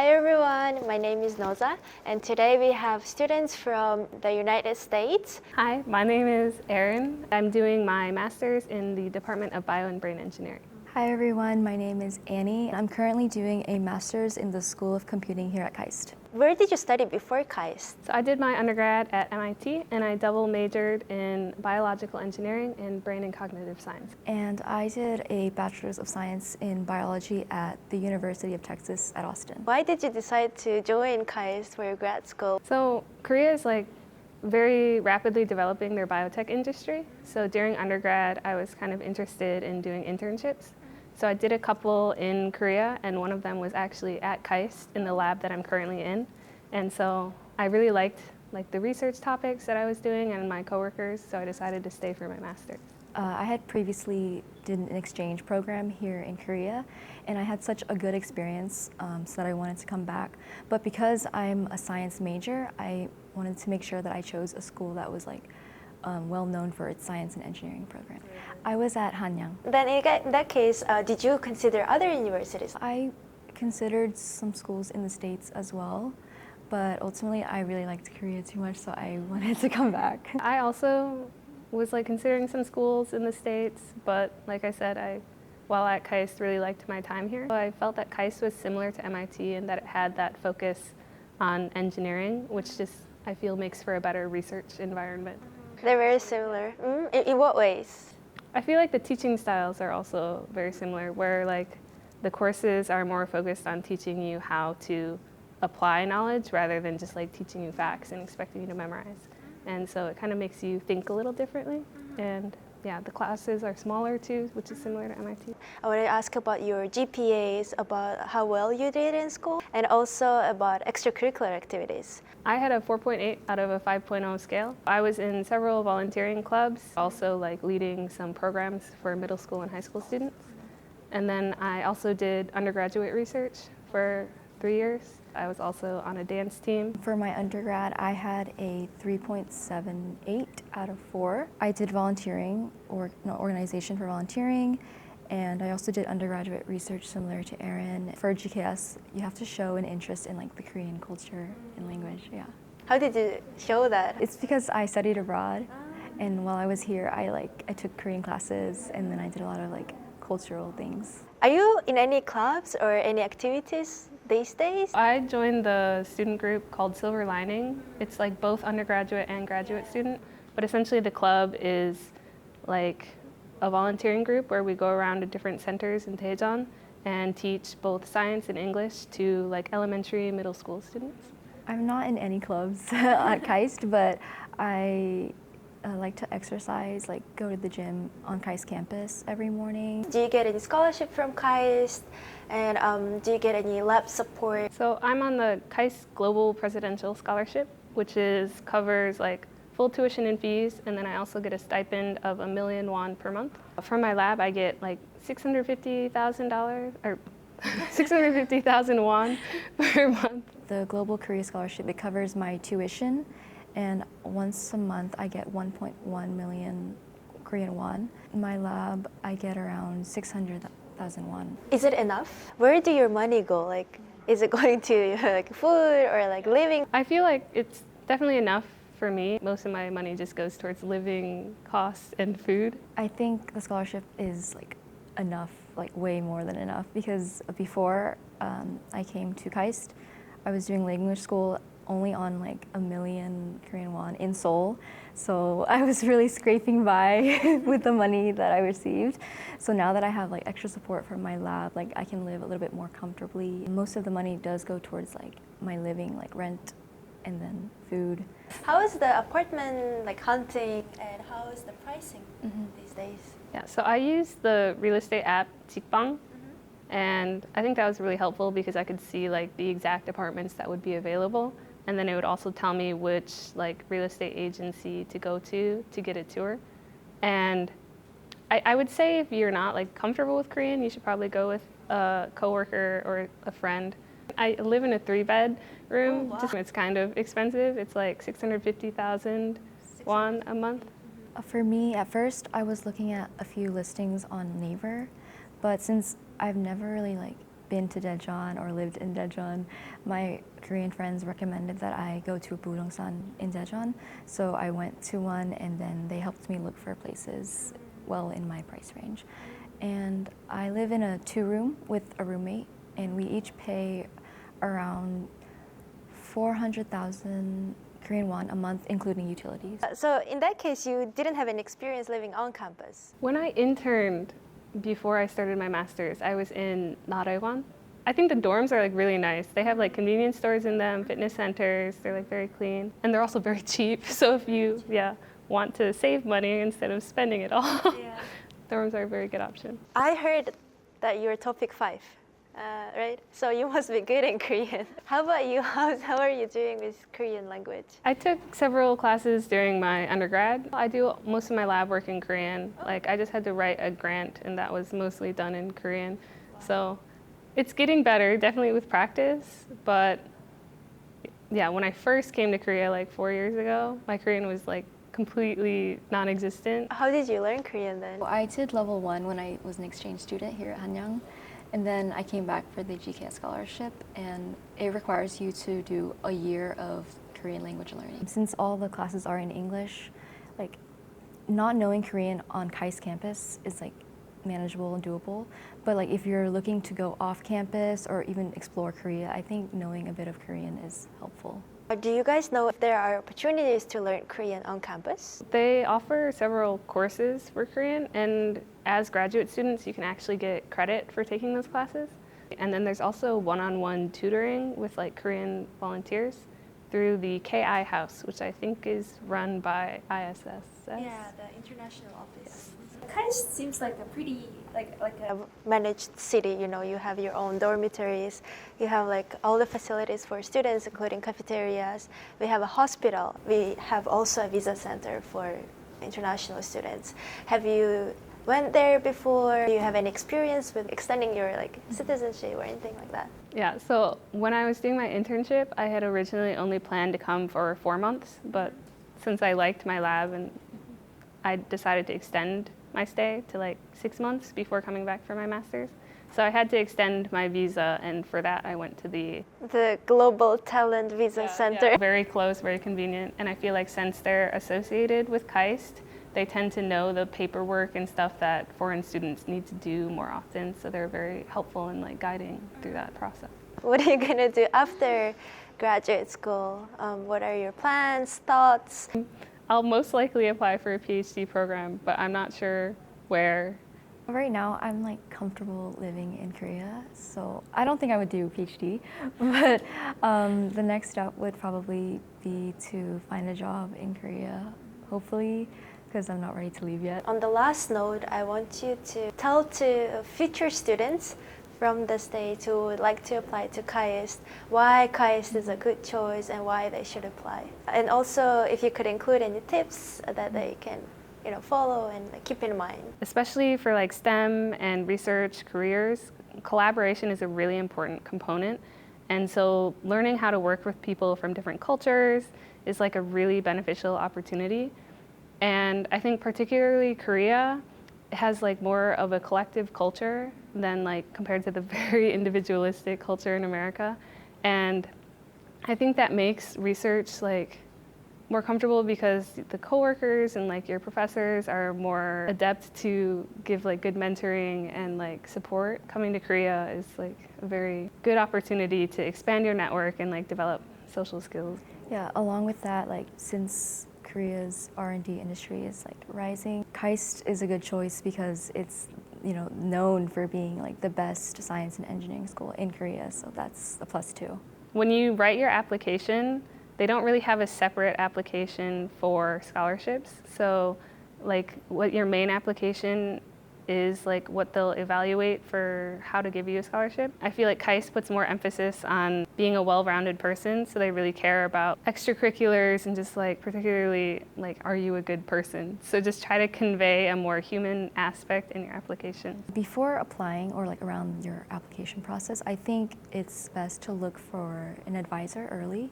Hi everyone, my name is Noza, and today we have students from the United States. Hi, my name is Erin. I'm doing my master's in the Department of Bio and Brain Engineering. Hi everyone, my name is Annie. I'm currently doing a master's in the School of Computing here at KAIST. Where did you study before KAIST? So I did my undergrad at MIT and I double majored in biological engineering and brain and cognitive science. And I did a Bachelor's of Science in Biology at the University of Texas at Austin. Why did you decide to join KAIST for your grad school? So Korea is very rapidly developing their biotech industry. So during undergrad, I was kind of interested in doing internships. So I did a couple in Korea, and one of them was actually at KAIST in the lab that I'm currently in. And so I really liked the research topics that I was doing and my coworkers, so I decided to stay for my master's. I had previously did an exchange program here in Korea, and I had such a good experience so that I wanted to come back. But because I'm a science major, I wanted to make sure that I chose a school that was well known for its science and engineering program. I was at Hanyang. Then in that case, did you consider other universities? I considered some schools in the States as well, but ultimately I really liked Korea too much, so I wanted to come back. I also was considering some schools in the States, but like I said, while at KAIST, really liked my time here. So I felt that KAIST was similar to MIT in that it had that focus on engineering, which I feel makes for a better research environment. They're very similar. In what ways? I feel like the teaching styles are also very similar, where the courses are more focused on teaching you how to apply knowledge rather than just teaching you facts and expecting you to memorize. And so it kind of makes you think a little differently. And yeah, the classes are smaller too, which is similar to MIT. I want to ask about your GPAs, about how well you did in school, and also about extracurricular activities. I had a 4.8 out of a 5.0 scale. I was in several volunteering clubs, also leading some programs for middle school and high school students. And then I also did undergraduate research for 3 years. I was also on a dance team. For my undergrad, I had a 3.78 out of 4. I did volunteering, organization for volunteering, and I also did undergraduate research similar to Erin. For GKS, you have to show an interest in the Korean culture and language, yeah. How did you show that? It's because I studied abroad, and while I was here, I took Korean classes, and then I did a lot of cultural things. Are you in any clubs or any activities these days? I joined the student group called Silver Lining. It's both undergraduate and graduate student, but essentially the club is a volunteering group where we go around to different centers in Daejeon and teach both science and English to elementary and middle school students. I'm not in any clubs at KAIST, but I like to exercise, go to the gym on KAIST campus every morning. Do you get any scholarship from KAIST? And do you get any lab support? So I'm on the KAIST Global Presidential Scholarship, which covers full tuition and fees, and then I also get a stipend of 1 million won per month. From my lab, I get $650,000 or 650,000 won per month. The Global Korea Scholarship, it covers my tuition, and once a month I get 1.1 million Korean won. In my lab, I get around 600,000 won. Is it enough? Where do your money go? Is it going to food or living? I feel it's definitely enough for me. Most of my money just goes towards living costs and food. I think the scholarship is enough, way more than enough, because before I came to KAIST, I was doing language school only on 1 million Korean won in Seoul. So I was really scraping by with the money that I received. So now that I have extra support from my lab, I can live a little bit more comfortably. Most of the money does go towards my living, rent and then food. How is the apartment hunting, and how is the pricing these days? Yeah, so I use the real estate app Jikbang, and I think that was really helpful because I could see the exact apartments that would be available, and then it would also tell me which real estate agency to go to get a tour. And I would say if you're not comfortable with Korean, you should probably go with a coworker or a friend. I live in a 3-bed room. Oh, wow. It's kind of expensive. It's 650,000 won a month. For me, at first, I was looking at a few listings on Naver, but since I've never really been to Daejeon or lived in Daejeon, my Korean friends recommended that I go to Budongsan in Daejeon. So I went to one, and then they helped me look for places well in my price range. And I live in a 2-room with a roommate, and we each pay around 400,000 Korean won a month, including utilities. So in that case, you didn't have any experience living on campus. When I interned before I started my master's, I was in Narewan. I think the dorms are like really nice. They have like convenience stores in them, fitness centers. They're like very clean, and they're also very cheap. So if you want to save money instead of spending it all, dorms are a very good option. I heard that you're topic 5. Right? So you must be good in Korean. How about you? How are you doing with Korean language? I took several classes during my undergrad. I do most of my lab work in Korean. Like I just had to write a grant, and that was mostly done in Korean. So it's getting better, definitely with practice. But yeah, when I first came to Korea like 4 years ago, my Korean was like completely non-existent. How did you learn Korean then? I did level 1 when I was an exchange student here at Hanyang. And then I came back for the GKS scholarship, and it requires you to do a year of Korean language learning. Since all the classes are in English, like not knowing Korean on KAIST campus is like manageable and doable. But like if you're looking to go off campus or even explore Korea, I think knowing a bit of Korean is helpful. Do you guys know if there are opportunities to learn Korean on campus? They offer several courses for Korean, and as graduate students, you can actually get credit for taking those classes. And then there's also one-on-one tutoring with like Korean volunteers through the KI House, which I think is run by ISS. Yeah, the international office. KAIST seems like a pretty like A managed city, you know, you have your own dormitories, you have like all the facilities for students, including cafeterias. We have a hospital. We have also a visa center for international students. Have you went there before? Do you have any experience with extending your like citizenship or anything like that? Yeah, so when I was doing my internship, I had originally only planned to come for 4 months, but since I liked my lab, and I decided to extend my stay to like 6 months before coming back for my master's. So I had to extend my visa, and for that I went to the Global Talent Visa Center. Very close, very convenient, and I feel like since they're associated with KAIST, they tend to know the paperwork and stuff that foreign students need to do more often, so they're very helpful in like guiding through that process. What are you gonna do after graduate school? What are your plans, thoughts? I'll most likely apply for a PhD program, but I'm not sure where. Right now, I'm like comfortable living in Korea, so I don't think I would do a PhD. But the next step would probably be to find a job in Korea, hopefully, because I'm not ready to leave yet. On the last note, I want you to tell to future students from the States who would like to apply to KAIST why KAIST is a good choice and why they should apply. And also, if you could include any tips that they can follow and keep in mind. Especially for like STEM and research careers, collaboration is a really important component. And so learning how to work with people from different cultures is like a really beneficial opportunity. And I think particularly Korea has like more of a collective culture than like compared to the very individualistic culture in America. And I think that makes research like more comfortable because the coworkers and like your professors are more adept to give like good mentoring and like support. Coming to Korea is like a very good opportunity to expand your network and like develop social skills. Yeah, along with that, like since Korea's R&D industry is like rising, KAIST is a good choice because it's known for being like the best science and engineering school in Korea, so that's a plus too. When you write your application, they don't really have a separate application for scholarships. So like what your main application is like what they'll evaluate for how to give you a scholarship. I feel like KAIST puts more emphasis on being a well-rounded person, so they really care about extracurriculars and just like particularly like are you a good person? So just try to convey a more human aspect in your application. Before applying or like around your application process, I think it's best to look for an advisor early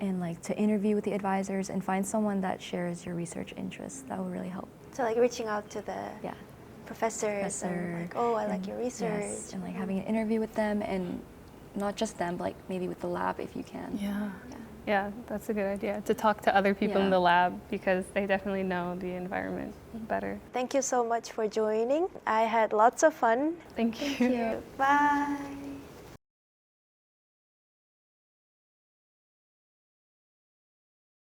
and like to interview with the advisors and find someone that shares your research interests. That will really help. So like reaching out to the professors and like, oh, I like your research. Yes, and like having an interview with them, and not just them, but like maybe with the lab if you can. Yeah, that's a good idea, to talk to other people in Yeah. the lab, because they definitely know the environment better. Thank you so much for joining. I had lots of fun. Thank you. Bye.